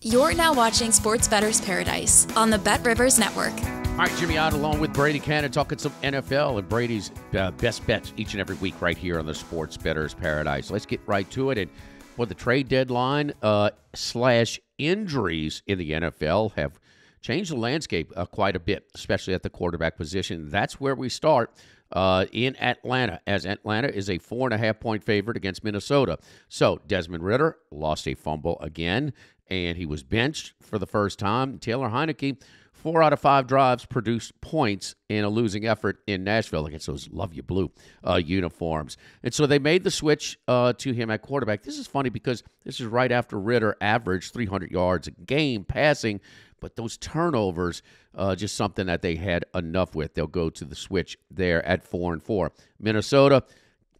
You're now watching Sports Bettor's Paradise on the BetRivers Network. All right, Jimmy Ott along with Brady Kannon talking some NFL and Brady's best bets each and every week right here on the Sports Bettor's Paradise. Let's get right to it. And the trade deadline slash injuries in the NFL have changed the landscape quite a bit, especially at the quarterback position. That's where we start in Atlanta, as Atlanta is a 4.5-point favorite against Minnesota. So Desmond Ridder lost a fumble again, and he was benched for the first time. Taylor Heineke, 4 out of 5 drives produced points in a losing effort in Nashville against those Love You Blue uniforms. And so they made the switch to him at quarterback. This is funny because this is right after Ridder averaged 300 yards a game passing, but those turnovers, just something that they had enough with. They'll go to the switch there at 4-4. Minnesota,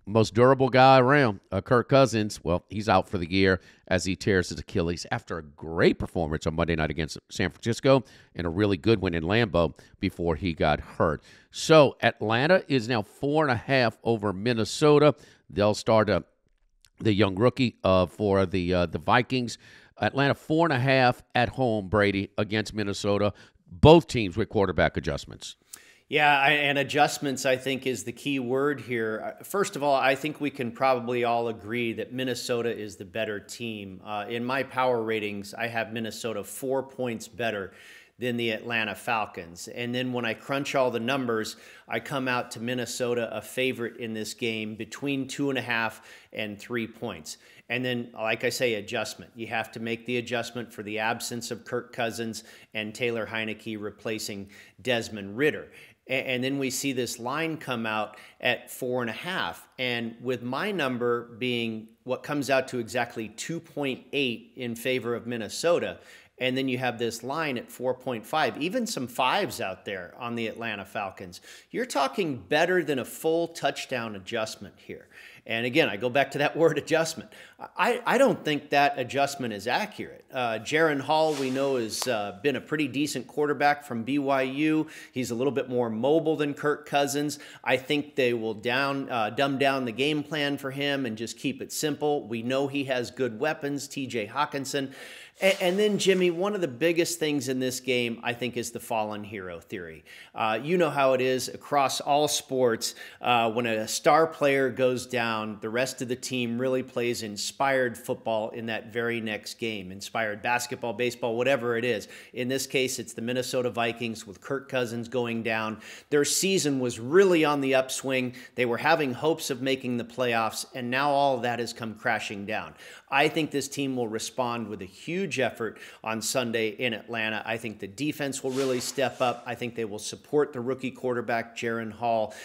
most durable guy around, Kirk Cousins, well, he's out for the year as he tears his Achilles after a great performance on Monday night against San Francisco and a really good one in Lambeau before he got hurt. So Atlanta is now 4.5 over Minnesota. They'll start the young rookie for the Vikings. Atlanta 4.5 at home, Brady, against Minnesota. Both teams with quarterback adjustments. Yeah, and adjustments, I think, is the key word here. First of all, I think we can probably all agree that Minnesota is the better team. In my power ratings, I have Minnesota 4 points better than the Atlanta Falcons. And then when I crunch all the numbers, I come out to Minnesota a favorite in this game between 2.5 and 3 points. And then, like I say, adjustment. You have to make the adjustment for the absence of Kirk Cousins and Taylor Heineke replacing Desmond Ridder. And then we see this line come out at 4.5. And with my number being what comes out to exactly 2.8 in favor of Minnesota, and then you have this line at 4.5, even some 5s out there on the Atlanta Falcons. You're talking better than a full touchdown adjustment here. And again, I go back to that word adjustment. I don't think that adjustment is accurate. Jaren Hall, we know, has been a pretty decent quarterback from BYU. He's a little bit more mobile than Kirk Cousins. I think they will dumb down the game plan for him and just keep it simple. We know he has good weapons, T.J. Hawkinson. And then, Jimmy, one of the biggest things in this game, I think, is the fallen hero theory. You know how it is across all sports. When a star player goes down, the rest of the team really plays inspired football in that very next game. Inspired basketball, baseball, whatever it is. In this case, it's the Minnesota Vikings with Kirk Cousins going down. Their season was really on the upswing. They were having hopes of making the playoffs, and now all of that has come crashing down. I think this team will respond with a huge effort on Sunday in Atlanta. I think the defense will really step up. I think they will support the rookie quarterback, Jaren Hall.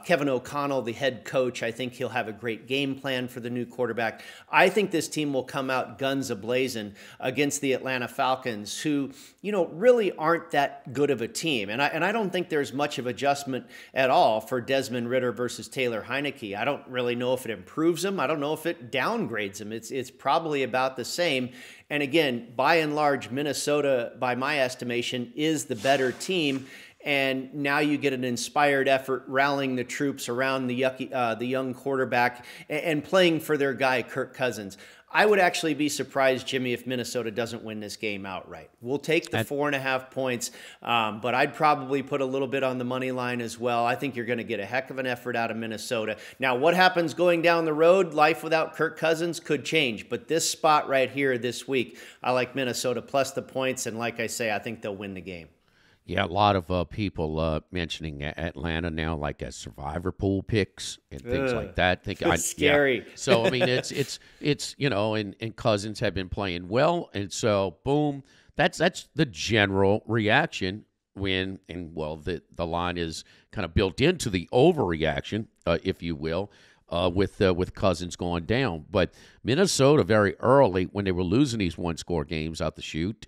Kevin O'Connell, the head coach, I think he'll have a great game plan for the new quarterback. I think this team will come out guns a-blazing against the Atlanta Falcons, who, really aren't that good of a team. And I don't think there's much of adjustment at all for Desmond Ridder versus Taylor Heineke. I don't really know if it improves them. I don't know if it downgrades them. It's probably about the same. And again, by and large, Minnesota, by my estimation, is the better team. And now you get an inspired effort rallying the troops around the young quarterback and playing for their guy, Kirk Cousins. I would actually be surprised, Jimmy, if Minnesota doesn't win this game outright. We'll take the 4.5 points, but I'd probably put a little bit on the money line as well. I think you're going to get a heck of an effort out of Minnesota. Now, what happens going down the road? Life without Kirk Cousins could change, but this spot right here this week, I like Minnesota plus the points, and like I say, I think they'll win the game. Yeah, a lot of people mentioning Atlanta now, like as survivor pool picks and things like that. It's scary. Yeah. So I mean, it's and Cousins have been playing well, and so boom, that's the general reaction when the line is kind of built into the overreaction, if you will. With Cousins going down. But Minnesota very early, when they were losing these one-score games out the chute,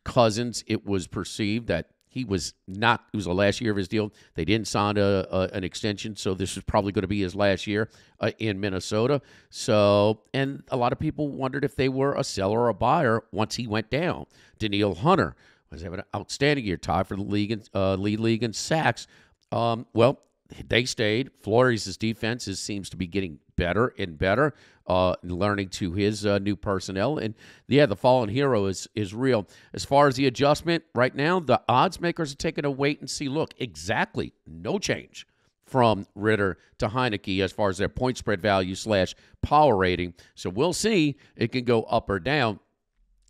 Cousins, it was perceived that it was the last year of his deal. They didn't sign an extension, so this was probably going to be his last year in Minnesota. So, and a lot of people wondered if they were a seller or a buyer once he went down. Danielle Hunter was having an outstanding year, tied for the lead league in sacks. they stayed. Flores' defense seems to be getting better and better, learning to his new personnel. And, yeah, the fallen hero is real. As far as the adjustment, right now, the odds makers are taking a wait-and-see look. Exactly. No change from Ritter to Heineke as far as their point spread value / power rating. So we'll see. It can go up or down.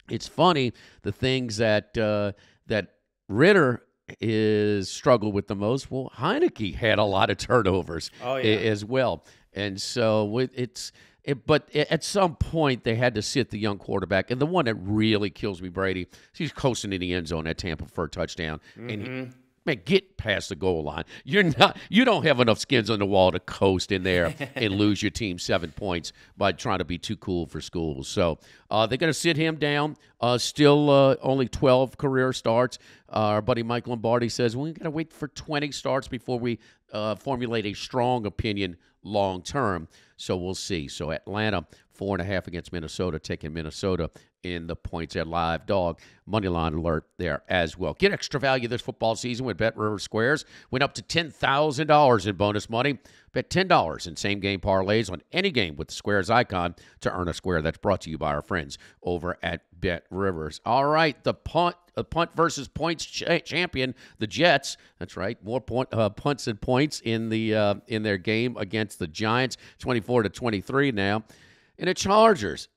It's funny, the things that that Ritter is struggled with the most. Well, Heineke had a lot of turnovers as well. And so but at some point they had to sit the young quarterback. And the one that really kills me, Brady, he's coasting in the end zone at Tampa for a touchdown. And man, get past the goal line. You don't have enough skins on the wall to coast in there and lose your team 7 points by trying to be too cool for school. So they're going to sit him down. Still only 12 career starts. Our buddy Mike Lombardi says we got to wait for 20 starts before we formulate a strong opinion long term. So we'll see. So Atlanta 4.5 against Minnesota, taking Minnesota in the points at live dog. Moneyline alert there as well. Get extra value this football season with BetRivers Squares. Went up to $10,000 in bonus money. Bet $10 in same-game parlays on any game with the Squares icon to earn a square. That's brought to you by our friends over at BetRivers. All right, the punt versus points champion, the Jets. That's right, more punts and points in their game against the Giants, 24-23 now. And the Chargers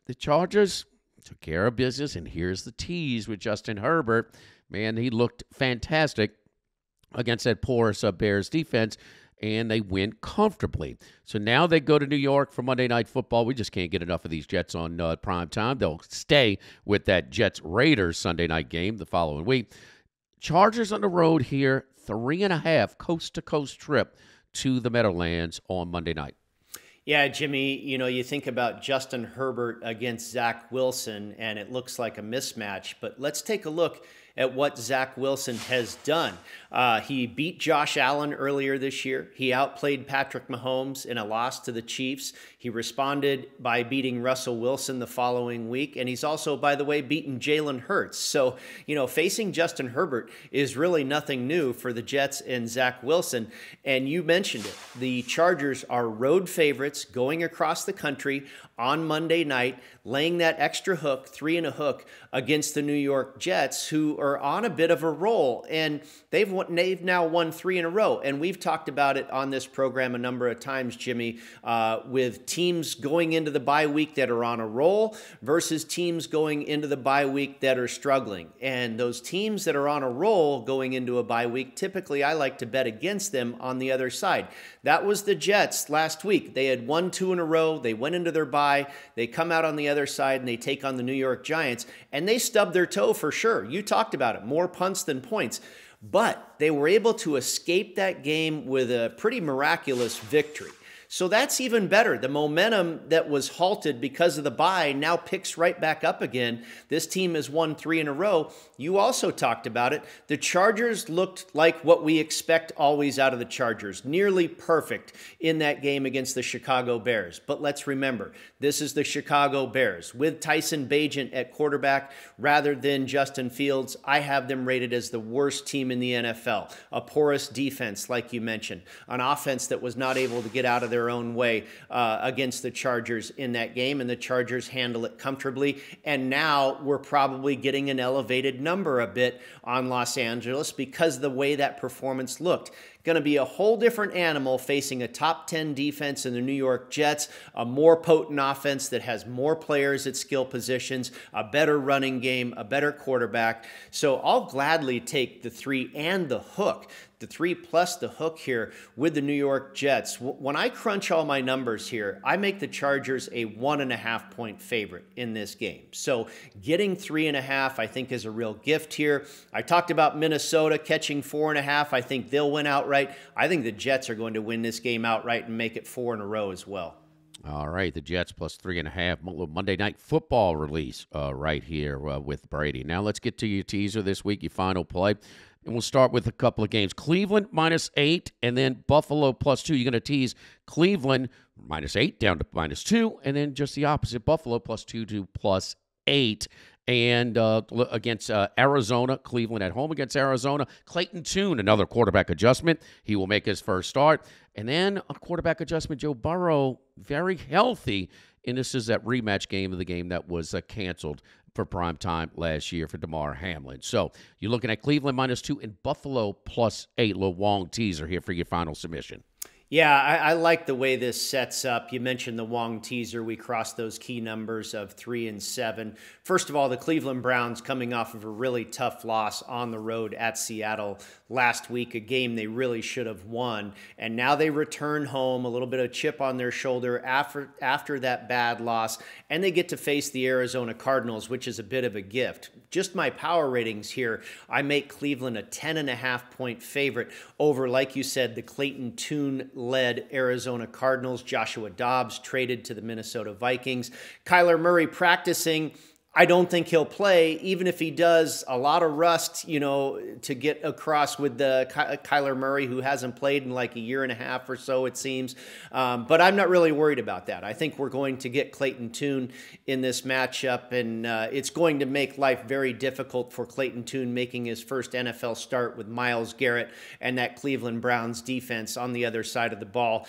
took care of business, and here's the tease with Justin Herbert. Man, he looked fantastic against that porous Bears defense, and they win comfortably. So now they go to New York for Monday Night Football. We just can't get enough of these Jets on prime time. They'll stay with that Jets-Raiders Sunday night game the following week. Chargers on the road here, 3.5 coast-to-coast trip to the Meadowlands on Monday night. Yeah, Jimmy, you think about Justin Herbert against Zach Wilson, and it looks like a mismatch. But let's take a look at what Zach Wilson has done. He beat Josh Allen earlier this year. He outplayed Patrick Mahomes in a loss to the Chiefs. He responded by beating Russell Wilson the following week. And he's also, by the way, beaten Jalen Hurts. So, facing Justin Herbert is really nothing new for the Jets and Zach Wilson. And you mentioned it. The Chargers are road favorites going across the country on Monday night, laying that extra hook, 3 and a hook, against the New York Jets, who are on a bit of a roll. And they've now won 3 in a row. And we've talked about it on this program a number of times, Jimmy, with teams going into the bye week that are on a roll versus teams going into the bye week that are struggling. And those teams that are on a roll going into a bye week, typically I like to bet against them on the other side. That was the Jets last week. They had won 2 in a row. They went into their bye. They come out on the other side and they take on the New York Giants, and they stubbed their toe for sure. You talked about it, more punts than points. But they were able to escape that game with a pretty miraculous victory. So that's even better. The momentum that was halted because of the bye now picks right back up again. This team has won 3 in a row. You also talked about it. The Chargers looked like what we expect always out of the Chargers. Nearly perfect in that game against the Chicago Bears. But let's remember, this is the Chicago Bears. With Tyson Bagent at quarterback rather than Justin Fields, I have them rated as the worst team in the NFL. A porous defense, like you mentioned. An offense that was not able to get out of their own way against the Chargers in that game, and the Chargers handle it comfortably. And now we're probably getting an elevated number a bit on Los Angeles because of the way that performance looked. Going to be a whole different animal facing a top 10 defense in the New York Jets, a more potent offense that has more players at skill positions, a better running game, a better quarterback. So I'll gladly take the 3 and the hook. The 3 plus the hook here with the New York Jets. When I crunch all my numbers here, I make the Chargers a 1.5 point favorite in this game. So getting 3.5, I think, is a real gift here. I talked about Minnesota catching 4.5. I think they'll win outright. I think the Jets are going to win this game outright and make it 4 in a row as well. All right, the Jets plus 3.5. Monday Night Football release right here with Brady. Now let's get to your teaser this week, your final play. And we'll start with a couple of games. Cleveland -8, and then Buffalo +2. You're going to tease Cleveland -8 down to -2, and then just the opposite, Buffalo +2 to +8. And against Arizona, Cleveland at home against Arizona. Clayton Tune, another quarterback adjustment. He will make his first start. And then a quarterback adjustment, Joe Burrow, very healthy. And this is that rematch game of the game that was canceled for prime time last year for Damar Hamlin. So you're looking at Cleveland -2 and Buffalo +8. Little Wong teaser here for your final submission. Yeah, I like the way this sets up. You mentioned the Wong teaser. We crossed those key numbers of 3 and 7. First of all, the Cleveland Browns coming off of a really tough loss on the road at Seattle last week, a game they really should have won. And now they return home, a little bit of chip on their shoulder after that bad loss, and they get to face the Arizona Cardinals, which is a bit of a gift. Just my power ratings here, I make Cleveland a 10.5-point favorite over, like you said, the Clayton Tune-led Arizona Cardinals. Joshua Dobbs traded to the Minnesota Vikings. Kyler Murray practicing. I don't think he'll play, even if he does. A lot of rust, to get across with the Kyler Murray, who hasn't played in like a year and a half or so, it seems. But I'm not really worried about that. I think we're going to get Clayton Tune in this matchup, and it's going to make life very difficult for Clayton Tune making his first NFL start with Myles Garrett and that Cleveland Browns defense on the other side of the ball.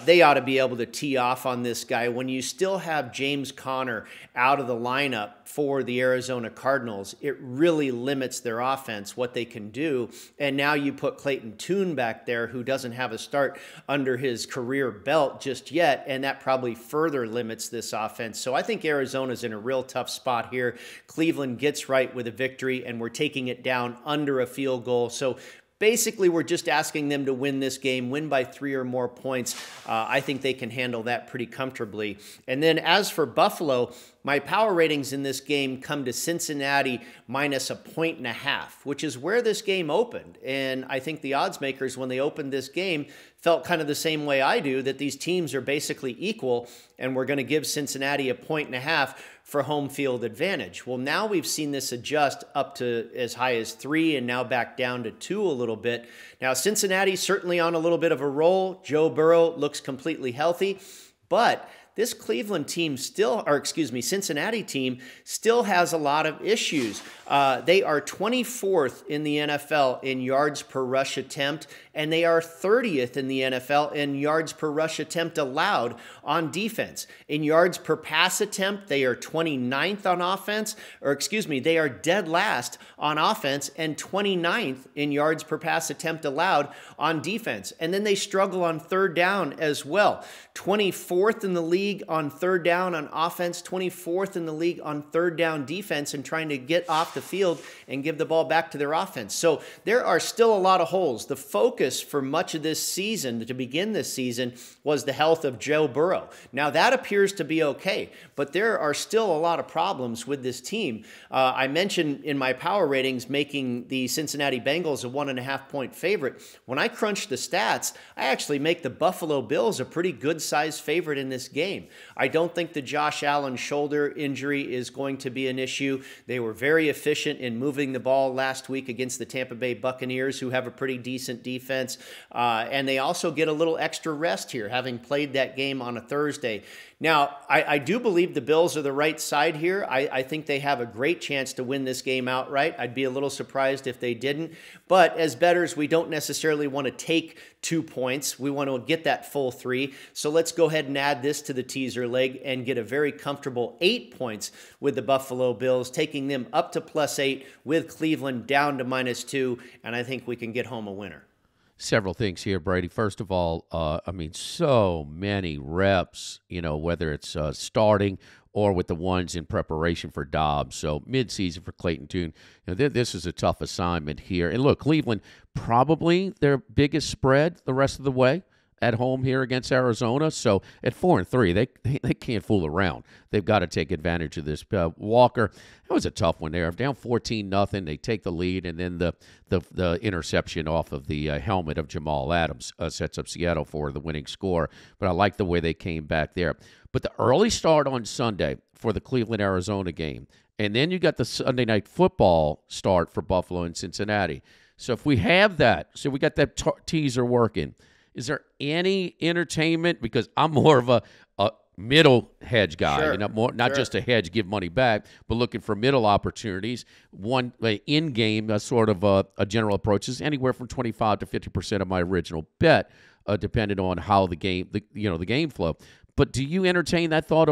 They ought to be able to tee off on this guy. When you still have James Conner out of the lineup for the Arizona Cardinals, it really limits their offense, what they can do. And now you put Clayton Tune back there, who doesn't have a start under his career belt just yet, and that probably further limits this offense. So I think Arizona's in a real tough spot here. Cleveland gets right with a victory, and we're taking it down under a field goal. So basically, we're just asking them to win this game, win by 3 or more points. I think they can handle that pretty comfortably. And then as for Buffalo, my power ratings in this game come to Cincinnati -1.5, which is where this game opened. And I think the odds makers, when they opened this game, felt kind of the same way I do, that these teams are basically equal, and we're going to give Cincinnati 1.5 for home field advantage. Well, now we've seen this adjust up to as high as 3 and now back down to 2 a little bit. Now, Cincinnati certainly on a little bit of a roll. Joe Burrow looks completely healthy, but this Cincinnati team still has a lot of issues. They are 24th in the NFL in yards per rush attempt, and they are 30th in the NFL in yards per rush attempt allowed on defense. In yards per pass attempt, they are 29th on offense, they are dead last on offense and 29th in yards per pass attempt allowed on defense. And then they struggle on third down as well. 24th in the league on third down on offense, 24th in the league on third down defense, and trying to get off the field and give the ball back to their offense. So there are still a lot of holes. The focus for much of this season, to begin this season, was the health of Joe Burrow. Now that appears to be okay, but there are still a lot of problems with this team. I mentioned in my power ratings making the Cincinnati Bengals a 1.5-point favorite. When I crunch the stats, I actually make the Buffalo Bills a pretty good size favorite in this game. I don't think the Josh Allen shoulder injury is going to be an issue. They were very efficient in moving the ball last week against the Tampa Bay Buccaneers, who have a pretty decent defense. And they also get a little extra rest here, having played that game on a Thursday. Now, I do believe the Bills are the right side here. I think they have a great chance to win this game outright. I'd be a little surprised if they didn't. But as bettors, we don't necessarily want to take 2 points. We want to get that full 3. So let's go ahead and add this to the teaser leg and get a very comfortable 8 points with the Buffalo Bills, taking them up to +8 with Cleveland down to -2. And I think we can get home a winner. Several things here, Brady. First of all, so many reps, whether it's starting or with the ones in preparation for Dobbs. So midseason for Clayton Tune. This is a tough assignment here. And look, Cleveland, probably their biggest spread the rest of the way at home here against Arizona. So at 4-3, they can't fool around. They've got to take advantage of this. Walker, that was a tough one there. Down 14-0, they take the lead, and then the interception off of the helmet of Jamal Adams sets up Seattle for the winning score. But I like the way they came back there. But the early start on Sunday for the Cleveland-Arizona game, and then you got the Sunday Night Football start for Buffalo and Cincinnati. So if we have that, so we got that teaser working, is there any entertainment? Because I'm more of middle hedge guy, Sure. not just a hedge, give money back, but looking for middle opportunities. One in-game sort of a general approach is anywhere from 25 to 50% of my original bet, depending on how the game flow. But do you entertain that thought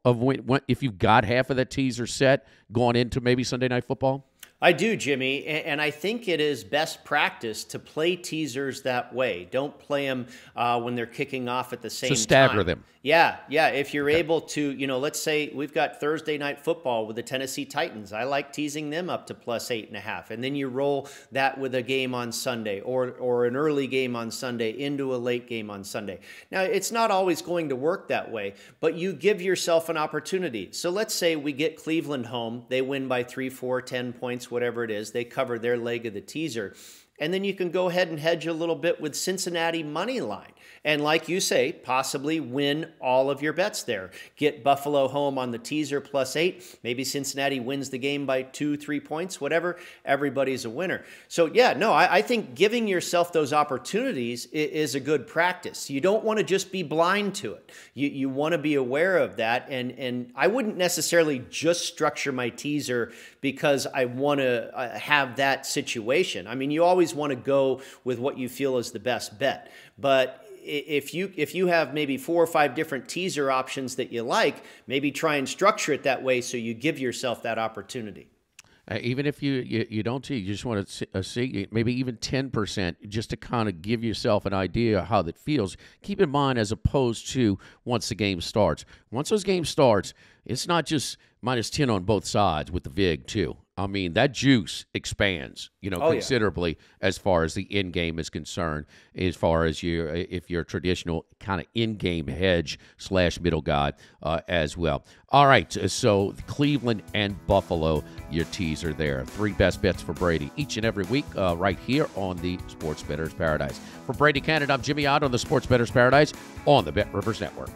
when if you've got half of that teaser set going into maybe Sunday Night Football? I do, Jimmy, and I think it is best practice to play teasers that way. Don't play them when they're kicking off at the same time. So stagger them. Yeah. If you're able to, let's say we've got Thursday Night Football with the Tennessee Titans. I like teasing them up to plus 8.5, and then you roll that with a game on Sunday or an early game on Sunday into a late game on Sunday. Now, it's not always going to work that way, but you give yourself an opportunity. So let's say we get Cleveland home. They win by 3, 4, 10 points, whatever it is. They cover their leg of the teaser. And then you can go ahead and hedge a little bit with Cincinnati money line. And like you say, possibly win all of your bets there. Get Buffalo home on the teaser plus 8. Maybe Cincinnati wins the game by 2, 3 points, whatever. Everybody's a winner. So I think giving yourself those opportunities is a good practice. You don't want to just be blind to it. You want to be aware of that. And I wouldn't necessarily just structure my teaser because I want to have that situation. I mean, you always want to go with what you feel is the best bet. But if you have maybe 4 or 5 different teaser options that you like, maybe try and structure it that way so you give yourself that opportunity. Even if you don't tease, you just want to see maybe even 10% just to kind of give yourself an idea of how that feels. Keep in mind, as opposed to once the game starts. Once those games starts, it's not just minus 10 on both sides with the VIG too. I mean, that juice expands, considerably as far as the in-game is concerned, as far as if you're a traditional kind of in-game hedge / middle guy as well. All right, so Cleveland and Buffalo, your teaser there. 3 best bets for Brady each and every week right here on the Sports Bettor's Paradise. For Brady Kannon, I'm Jimmy Ott on the Sports Bettor's Paradise on the BetRivers Network.